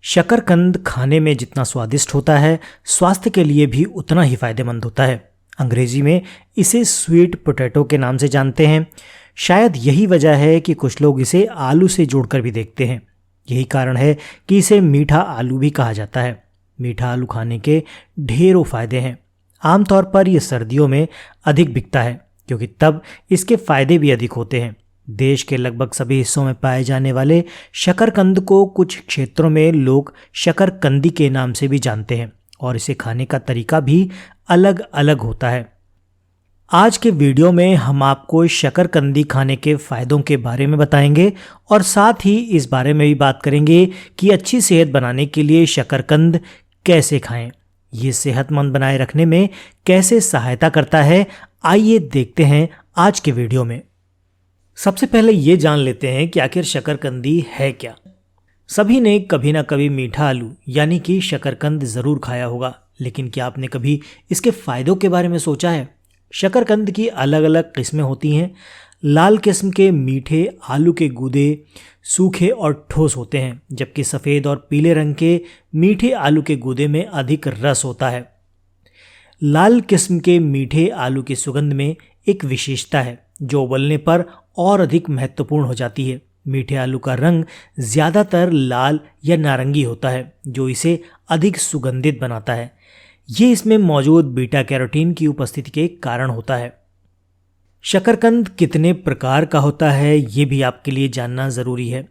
शकरकंद खाने में जितना स्वादिष्ट होता है, स्वास्थ्य के लिए भी उतना ही फायदेमंद होता है। अंग्रेजी में इसे स्वीट पोटैटो के नाम से जानते हैं। शायद यही वजह है कि कुछ लोग इसे आलू से जोड़कर भी देखते हैं। यही कारण है कि इसे मीठा आलू भी कहा जाता है। मीठा आलू खाने के ढेरों फायदे हैं। आमतौर पर यह सर्दियों में अधिक बिकता है क्योंकि तब इसके फायदे भी अधिक होते हैं। देश के लगभग सभी हिस्सों में पाए जाने वाले शकरकंद को कुछ क्षेत्रों में लोग शकरकंदी के नाम से भी जानते हैं और इसे खाने का तरीका भी अलग अलग होता है। आज के वीडियो में हम आपको शकरकंदी खाने के फायदों के बारे में बताएंगे और साथ ही इस बारे में भी बात करेंगे कि अच्छी सेहत बनाने के लिए शकरकंद कैसे खाएं, ये सेहतमंद बनाए रखने में कैसे सहायता करता है। आइए देखते हैं आज के वीडियो में। सबसे पहले ये जान लेते हैं कि आखिर शकरकंदी है क्या। सभी ने कभी ना कभी मीठा आलू यानी कि शकरकंद ज़रूर खाया होगा, लेकिन क्या आपने कभी इसके फायदों के बारे में सोचा है? शकरकंद की अलग अलग किस्में होती हैं। लाल किस्म के मीठे आलू के गूदे सूखे और ठोस होते हैं, जबकि सफ़ेद और पीले रंग के मीठे आलू के गूदे में अधिक रस होता है। लाल किस्म के मीठे आलू की सुगंध में एक विशेषता है जो उबलने पर और अधिक महत्वपूर्ण हो जाती है। मीठे आलू का रंग ज़्यादातर लाल या नारंगी होता है, जो इसे अधिक सुगंधित बनाता है। ये इसमें मौजूद बीटा कैरोटीन की उपस्थिति के कारण होता है। शकरकंद कितने प्रकार का होता है ये भी आपके लिए जानना ज़रूरी है।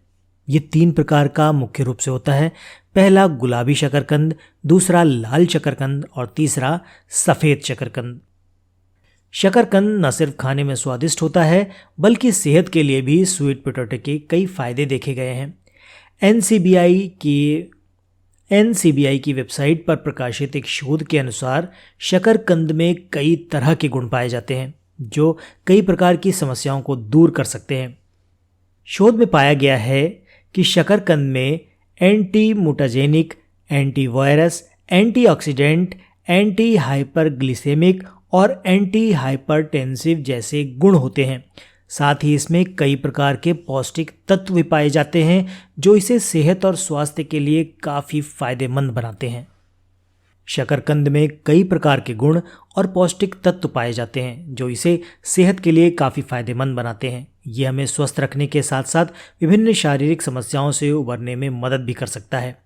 ये 3 प्रकार का मुख्य रूप से होता है। पहला गुलाबी शकरकंद, दूसरा लाल शकरकंद और तीसरा सफ़ेद शकरकंद। शकरकंद न सिर्फ खाने में स्वादिष्ट होता है बल्कि सेहत के लिए भी स्वीट पोटैटो के कई फायदे देखे गए हैं। एनसीबीआई की वेबसाइट पर प्रकाशित एक शोध के अनुसार शकरकंद में कई तरह के गुण पाए जाते हैं जो कई प्रकार की समस्याओं को दूर कर सकते हैं। शोध में पाया गया है कि शकरकंद में एंटी मुटाजेनिक, एंटीवायरस, एंटीऑक्सीडेंट, एंटी हाइपरग्लिसेमिक और एंटी हाइपरटेंसिव जैसे गुण होते हैं। साथ ही इसमें कई प्रकार के पौष्टिक तत्व भी पाए जाते हैं जो इसे सेहत और स्वास्थ्य के लिए काफ़ी फायदेमंद बनाते हैं। शकरकंद में कई प्रकार के गुण और पौष्टिक तत्व पाए जाते हैं जो इसे सेहत के लिए काफ़ी फायदेमंद बनाते हैं। ये हमें स्वस्थ रखने के साथ साथ विभिन्न शारीरिक समस्याओं से उबरने में मदद भी कर सकता है।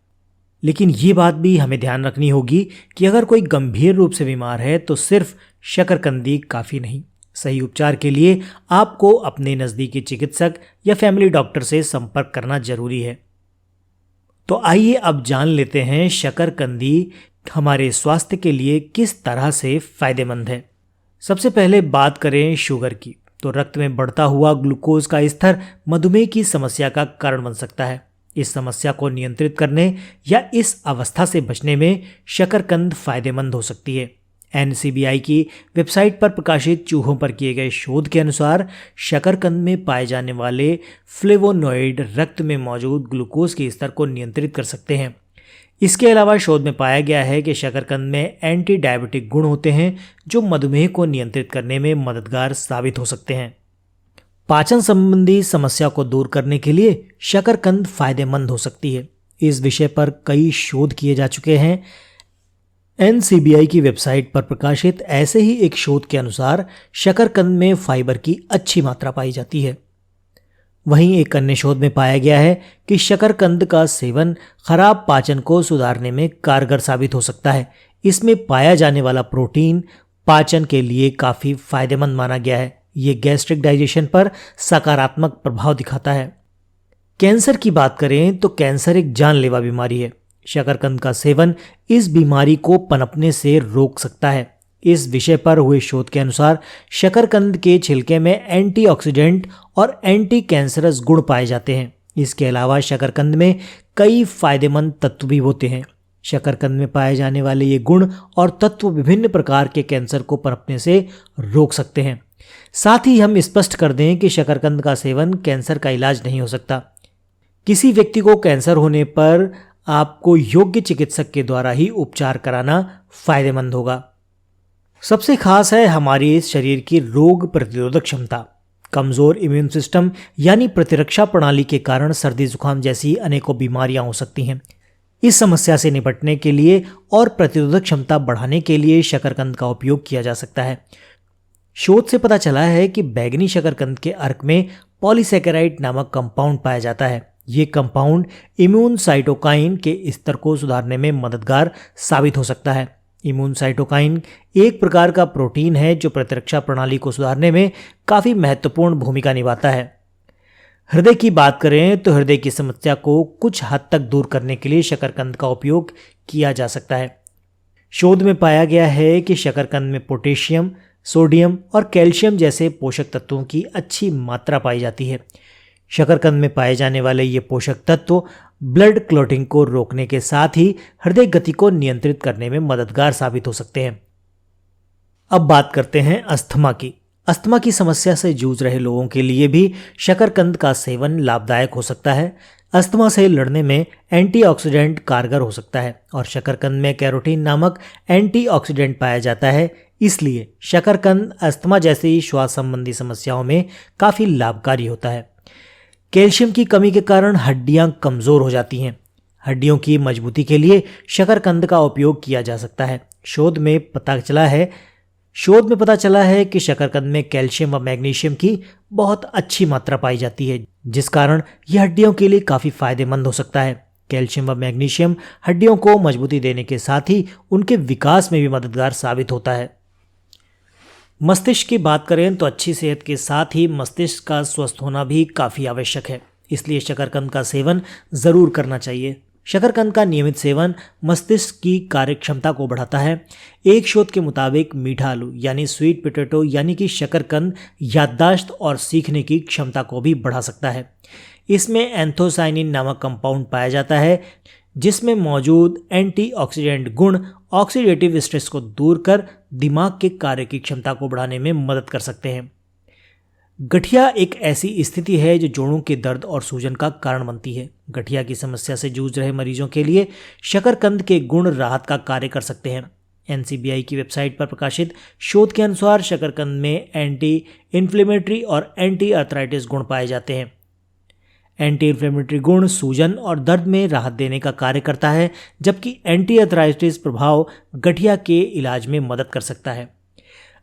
लेकिन ये बात भी हमें ध्यान रखनी होगी कि अगर कोई गंभीर रूप से बीमार है तो सिर्फ शकरकंदी काफ़ी नहीं। सही उपचार के लिए आपको अपने नज़दीकी चिकित्सक या फैमिली डॉक्टर से संपर्क करना जरूरी है। तो आइए अब जान लेते हैं शकरकंदी हमारे स्वास्थ्य के लिए किस तरह से फायदेमंद है। सबसे पहले बात करें शुगर की, तो रक्त में बढ़ता हुआ ग्लूकोज का स्तर मधुमेह की समस्या का कारण बन सकता है। इस समस्या को नियंत्रित करने या इस अवस्था से बचने में शकरकंद फायदेमंद हो सकती है। एनसीबीआई की वेबसाइट पर प्रकाशित चूहों पर किए गए शोध के अनुसार शकरकंद में पाए जाने वाले फ्लेवोनॉइड रक्त में मौजूद ग्लूकोज के स्तर को नियंत्रित कर सकते हैं। इसके अलावा शोध में पाया गया है कि शकरकंद में एंटी डायबिटिक गुण होते हैं जो मधुमेह को नियंत्रित करने में मददगार साबित हो सकते हैं। पाचन संबंधी समस्या को दूर करने के लिए शकरकंद फायदेमंद हो सकती है। इस विषय पर कई शोध किए जा चुके हैं। एनसीबीआई की वेबसाइट पर प्रकाशित ऐसे ही एक शोध के अनुसार शकरकंद में फाइबर की अच्छी मात्रा पाई जाती है। वहीं एक अन्य शोध में पाया गया है कि शकरकंद का सेवन खराब पाचन को सुधारने में कारगर साबित हो सकता है। इसमें पाया जाने वाला प्रोटीन पाचन के लिए काफ़ी फायदेमंद माना गया है। ये गैस्ट्रिक डाइजेशन पर सकारात्मक प्रभाव दिखाता है। कैंसर की बात करें तो कैंसर एक जानलेवा बीमारी है। शकरकंद का सेवन इस बीमारी को पनपने से रोक सकता है। इस विषय पर हुए शोध के अनुसार शकरकंद के छिलके में एंटीऑक्सीडेंट और एंटी कैंसरस गुण पाए जाते हैं। इसके अलावा शकरकंद में कई फायदेमंद तत्व भी होते हैं। शकरकंद में पाए जाने वाले ये गुण और तत्व विभिन्न प्रकार के कैंसर को पनपने से रोक सकते हैं। साथ ही हम स्पष्ट कर दें कि शकरकंद का सेवन कैंसर का इलाज नहीं हो सकता। किसी व्यक्ति को कैंसर होने पर आपको योग्य चिकित्सक के द्वारा ही उपचार कराना फायदेमंद होगा। सबसे खास है हमारी शरीर की रोग प्रतिरोधक क्षमता। कमज़ोर इम्यून सिस्टम यानी प्रतिरक्षा प्रणाली के कारण सर्दी जुकाम जैसी अनेकों बीमारियां हो सकती हैं। इस समस्या से निपटने के लिए और प्रतिरोधक क्षमता बढ़ाने के लिए शकरकंद का उपयोग किया जा सकता है। शोध से पता चला है कि बैंगनी शकरकंद के अर्क में पॉलीसैकेराइड नामक कंपाउंड पाया जाता है। ये कंपाउंड इम्यून साइटोकाइन के स्तर को सुधारने में मददगार साबित हो सकता है। इम्यून साइटोकाइन एक प्रकार का प्रोटीन है जो प्रतिरक्षा प्रणाली को सुधारने में काफ़ी महत्वपूर्ण भूमिका निभाता है। हृदय की बात करें तो हृदय की समस्या को कुछ हद तक दूर करने के लिए शकरकंद का उपयोग किया जा सकता है। शोध में पाया गया है कि शकरकंद में पोटेशियम, सोडियम और कैल्शियम जैसे पोषक तत्वों की अच्छी मात्रा पाई जाती है। शकरकंद में पाए जाने वाले ये पोषक तत्व ब्लड क्लॉटिंग को रोकने के साथ ही हृदय गति को नियंत्रित करने में मददगार साबित हो सकते हैं। अब बात करते हैं अस्थमा की। अस्थमा की समस्या से जूझ रहे लोगों के लिए भी शकरकंद का सेवन लाभदायक हो सकता है। अस्थमा से लड़ने में एंटीऑक्सीडेंट कारगर हो सकता है और शकरकंद में कैरोटीन नामक एंटीऑक्सीडेंट पाया जाता है। इसलिए शकरकंद अस्थमा जैसी श्वास संबंधी समस्याओं में काफ़ी लाभकारी होता है। कैल्शियम की कमी के कारण हड्डियां कमज़ोर हो जाती हैं। हड्डियों की मजबूती के लिए शकरकंद का उपयोग किया जा सकता है। शोध में पता चला है कि शकरकंद में कैल्शियम व मैग्नीशियम की बहुत अच्छी मात्रा पाई जाती है, जिस कारण यह हड्डियों के लिए काफ़ी फायदेमंद हो सकता है। कैल्शियम व मैग्नीशियम हड्डियों को मजबूती देने के साथ ही उनके विकास में भी मददगार साबित होता है। मस्तिष्क की बात करें तो अच्छी सेहत के साथ ही मस्तिष्क का स्वस्थ होना भी काफ़ी आवश्यक है, इसलिए शकरकंद का सेवन ज़रूर करना चाहिए। शकरकंद का नियमित सेवन मस्तिष्क की कार्यक्षमता को बढ़ाता है। एक शोध के मुताबिक मीठा आलू यानी स्वीट पोटैटो यानी कि शकरकंद याददाश्त और सीखने की क्षमता को भी बढ़ा सकता है। इसमें एंथोसाइनिन नामक कंपाउंड पाया जाता है, जिसमें मौजूद एंटीऑक्सीडेंट गुण ऑक्सीडेटिव स्ट्रेस को दूर कर दिमाग के कार्य की क्षमता को बढ़ाने में मदद कर सकते हैं। गठिया एक ऐसी स्थिति है जो जोड़ों के दर्द और सूजन का कारण बनती है। गठिया की समस्या से जूझ रहे मरीजों के लिए शकरकंद के गुण राहत का कार्य कर सकते हैं। NCBI की वेबसाइट पर प्रकाशित शोध के अनुसार शकरकंद में एंटी इन्फ्लेमेटरी और एंटी अर्थराइटिस गुण पाए जाते हैं। एंटी इन्फ्लेमेटरी गुण सूजन और दर्द में राहत देने का कार्य करता है, जबकि एंटी अर्थराइटिस प्रभाव गठिया के इलाज में मदद कर सकता है।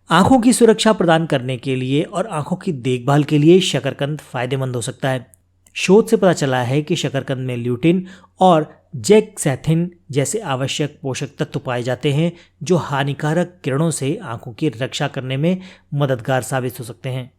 आंखों की सुरक्षा प्रदान करने के लिए और आंखों की देखभाल के लिए शकरकंद फायदेमंद हो सकता है। शोध से पता चला है कि शकरकंद में ल्यूटिन और जेक्सैथिन जैसे आवश्यक पोषक तत्व पाए जाते हैं, जो हानिकारक किरणों से आंखों की रक्षा करने में मददगार साबित हो सकते हैं।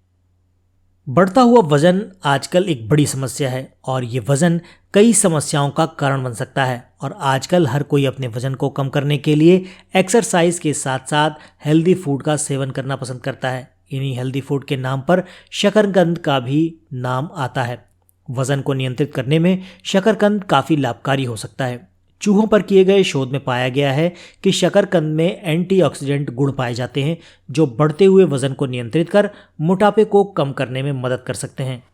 बढ़ता हुआ वजन आजकल एक बड़ी समस्या है और ये वजन कई समस्याओं का कारण बन सकता है और आजकल हर कोई अपने वजन को कम करने के लिए एक्सरसाइज के साथ साथ हेल्दी फूड का सेवन करना पसंद करता है। इन्हीं हेल्दी फूड के नाम पर शकरकंद का भी नाम आता है। वजन को नियंत्रित करने में शकरकंद काफ़ी लाभकारी हो सकता है। चूहों पर किए गए शोध में पाया गया है कि शकरकंद में एंटीऑक्सीडेंट गुण पाए जाते हैं, जो बढ़ते हुए वजन को नियंत्रित कर मोटापे को कम करने में मदद कर सकते हैं।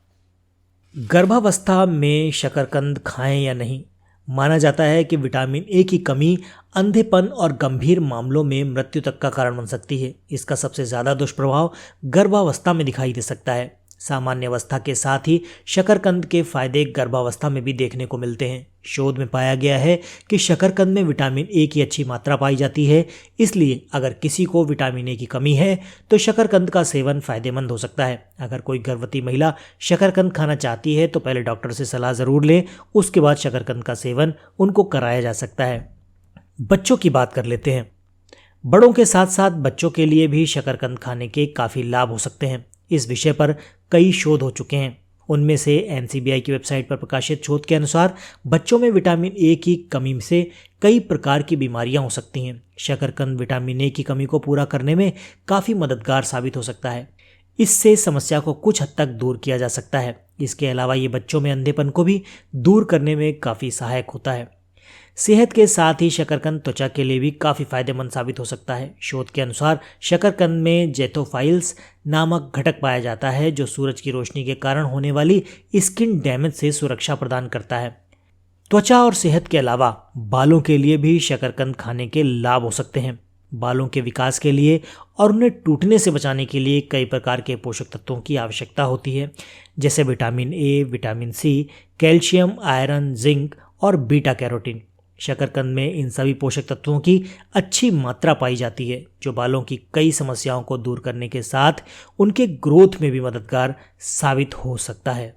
गर्भावस्था में शकरकंद खाएं या नहीं? माना जाता है कि विटामिन ए की कमी अंधेपन और गंभीर मामलों में मृत्यु तक का कारण बन सकती है। इसका सबसे ज़्यादा दुष्प्रभाव गर्भावस्था में दिखाई दे सकता है। सामान्य अवस्था के साथ ही शकरकंद के फायदे गर्भावस्था में भी देखने को मिलते हैं। शोध में पाया गया है कि शकरकंद में विटामिन ए की अच्छी मात्रा पाई जाती है, इसलिए अगर किसी को विटामिन ए की कमी है तो शकरकंद का सेवन फायदेमंद हो सकता है। अगर कोई गर्भवती महिला शकरकंद खाना चाहती है तो पहले डॉक्टर से सलाह ज़रूर लें, उसके बाद शकरकंद का सेवन उनको कराया जा सकता है। बच्चों की बात कर लेते हैं। बड़ों के साथ साथ बच्चों के लिए भी शकरकंद खाने के काफ़ी लाभ हो सकते हैं। इस विषय पर कई शोध हो चुके हैं। उनमें से NCBI की वेबसाइट पर प्रकाशित शोध के अनुसार बच्चों में विटामिन ए की कमी से कई प्रकार की बीमारियां हो सकती हैं। शकरकंद विटामिन ए की कमी को पूरा करने में काफ़ी मददगार साबित हो सकता है। इससे समस्या को कुछ हद तक दूर किया जा सकता है। इसके अलावा ये बच्चों में अंधेपन को भी दूर करने में काफ़ी सहायक होता है। सेहत के साथ ही शकरकंद त्वचा के लिए भी काफ़ी फायदेमंद साबित हो सकता है। शोध के अनुसार शकरकंद में जेथोफाइल्स नामक घटक पाया जाता है, जो सूरज की रोशनी के कारण होने वाली स्किन डैमेज से सुरक्षा प्रदान करता है। त्वचा और सेहत के अलावा बालों के लिए भी शकरकंद खाने के लाभ हो सकते हैं। बालों के विकास के लिए और उन्हें टूटने से बचाने के लिए कई प्रकार के पोषक तत्वों की आवश्यकता होती है, जैसे vitamin A, vitamin C, calcium, iron, zinc और बीटा कैरोटीन। शकरकंद में इन सभी पोषक तत्वों की अच्छी मात्रा पाई जाती है, जो बालों की कई समस्याओं को दूर करने के साथ उनके ग्रोथ में भी मददगार साबित हो सकता है।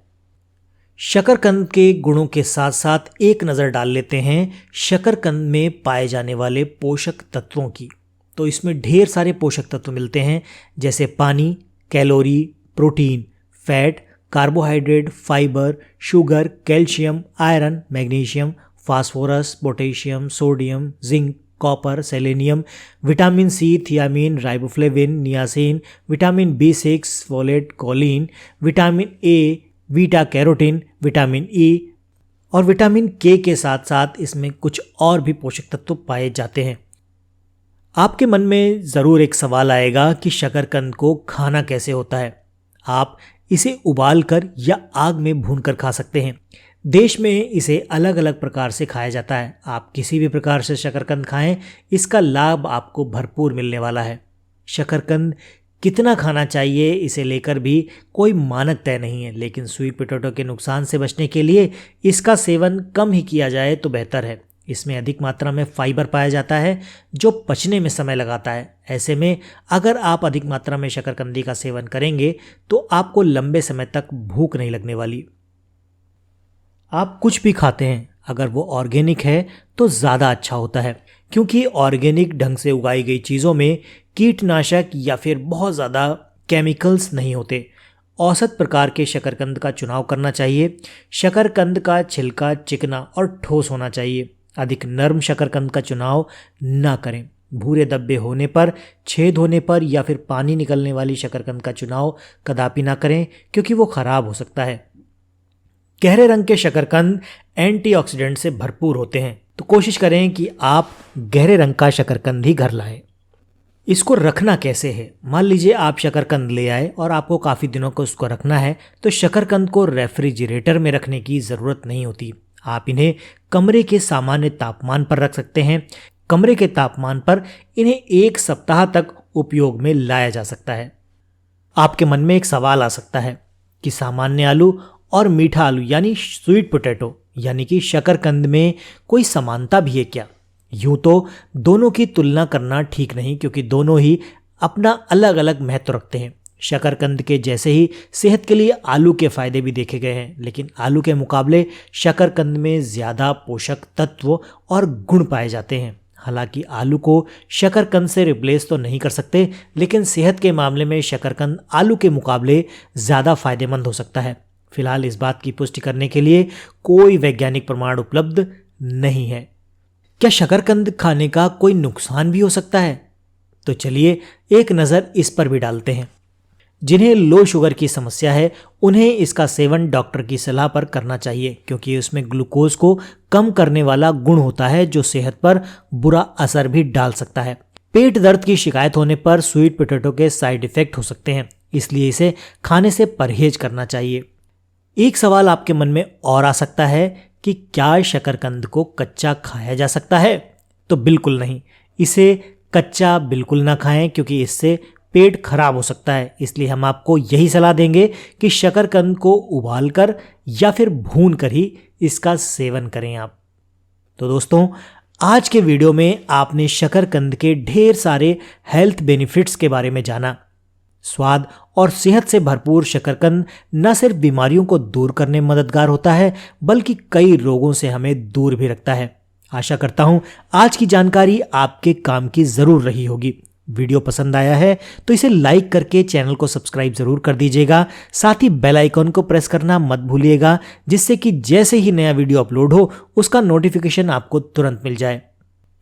शकरकंद के गुणों के साथ साथ एक नज़र डाल लेते हैं शकरकंद में पाए जाने वाले पोषक तत्वों की। तो इसमें ढेर सारे पोषक तत्व मिलते हैं, जैसे पानी, calorie, protein, fat, carbohydrate, fibre, sugar, calcium, iron, magnesium, phosphorus, potassium, sodium, zinc, copper, selenium, vitamin C, thiamine, riboflavin, niacin, vitamin B6, folate, choline, vitamin A, beta carotene, vitamin E और विटामिन के साथ साथ इसमें कुछ और भी पोषक तत्व पाए जाते हैं। आपके मन में ज़रूर एक सवाल आएगा कि शकरकंद को खाना कैसे होता है। आप इसे उबालकर या आग में भूनकर खा सकते हैं। देश में इसे अलग अलग प्रकार से खाया जाता है। आप किसी भी प्रकार से शकरकंद खाएं, इसका लाभ आपको भरपूर मिलने वाला है। शकरकंद कितना खाना चाहिए इसे लेकर भी कोई मानक तय नहीं है, लेकिन स्वीट पोटैटो के नुकसान से बचने के लिए इसका सेवन कम ही किया जाए तो बेहतर है। इसमें अधिक मात्रा में फाइबर पाया जाता है जो पचने में समय लगाता है। ऐसे में अगर आप अधिक मात्रा में शकरकंदी का सेवन करेंगे तो आपको लंबे समय तक भूख नहीं लगने वाली। आप कुछ भी खाते हैं, अगर वो ऑर्गेनिक है तो ज़्यादा अच्छा होता है, क्योंकि ऑर्गेनिक ढंग से उगाई गई चीज़ों में कीटनाशक या फिर बहुत ज़्यादा केमिकल्स नहीं होते। औसत प्रकार के शकरकंद का चुनाव करना चाहिए। शकरकंद का छिलका चिकना और ठोस होना चाहिए। अधिक नर्म शकरकंद का चुनाव न करें। भूरे धब्बे होने पर, छेद होने पर या फिर पानी निकलने वाली शकरकंद का चुनाव कदापि ना करें, क्योंकि वो खराब हो सकता है। गहरे रंग के शकरकंद एंटीऑक्सीडेंट से भरपूर होते हैं, तो कोशिश करें कि आप गहरे रंग का शकरकंद ही घर लाएं। इसको रखना कैसे है? मान लीजिए आप शकरकंद ले आए और आपको काफ़ी दिनों को उसको रखना है, तो शकरकंद को रेफ्रिजरेटर में रखने की ज़रूरत नहीं होती। आप इन्हें कमरे के सामान्य तापमान पर रख सकते हैं। कमरे के तापमान पर इन्हें 1 सप्ताह तक उपयोग में लाया जा सकता है। आपके मन में एक सवाल आ सकता है कि सामान्य आलू और मीठा आलू यानी स्वीट पोटैटो यानी कि शकरकंद में कोई समानता भी है क्या? यूं तो दोनों की तुलना करना ठीक नहीं, क्योंकि दोनों ही अपना अलग अलग महत्व रखते हैं। शकरकंद के जैसे ही सेहत के लिए आलू के फायदे भी देखे गए हैं, लेकिन आलू के मुकाबले शकरकंद में ज़्यादा पोषक तत्व और गुण पाए जाते हैं। हालांकि आलू को शकरकंद से रिप्लेस तो नहीं कर सकते, लेकिन सेहत के मामले में शकरकंद आलू के मुकाबले ज़्यादा फायदेमंद हो सकता है। फिलहाल इस बात की पुष्टि करने के लिए कोई वैज्ञानिक प्रमाण उपलब्ध नहीं है। क्या शकरकंद खाने का कोई नुकसान भी हो सकता है? तो चलिए एक नज़र इस पर भी डालते हैं। जिन्हें लो शुगर की समस्या है उन्हें इसका सेवन डॉक्टर की सलाह पर करना चाहिए, क्योंकि उसमें ग्लूकोज को कम करने वाला गुण होता है जो सेहत पर बुरा असर भी डाल सकता है। पेट दर्द की शिकायत होने पर स्वीट पोटैटो के साइड इफेक्ट हो सकते हैं, इसलिए इसे खाने से परहेज करना चाहिए। एक सवाल आपके मन में और आ सकता है कि क्या शकरकंद को कच्चा खाया जा सकता है? तो बिल्कुल नहीं, इसे कच्चा बिल्कुल ना खाएं, क्योंकि इससे पेट खराब हो सकता है। इसलिए हम आपको यही सलाह देंगे कि शकरकंद को उबालकर या फिर भून कर ही इसका सेवन करें आप। तो दोस्तों, आज के वीडियो में आपने शकरकंद के ढेर सारे हेल्थ बेनिफिट्स के बारे में जाना। स्वाद और सेहत से भरपूर शकरकंद न सिर्फ बीमारियों को दूर करने में मददगार होता है, बल्कि कई रोगों से हमें दूर भी रखता है। आशा करता हूं आज की जानकारी आपके काम की ज़रूर रही होगी। वीडियो पसंद आया है तो इसे लाइक करके चैनल को सब्सक्राइब ज़रूर कर दीजिएगा। साथ ही बेल आइकॉन को प्रेस करना मत भूलिएगा, जिससे कि जैसे ही नया वीडियो अपलोड हो उसका नोटिफिकेशन आपको तुरंत मिल जाए।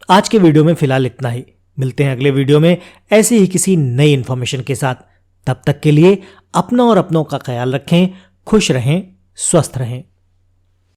आज के वीडियो में फिलहाल इतना ही। मिलते हैं अगले वीडियो में ऐसे ही किसी नई इन्फॉर्मेशन के साथ। तब तक के लिए अपना और अपनों का ख्याल रखें, खुश रहें, स्वस्थ रहें।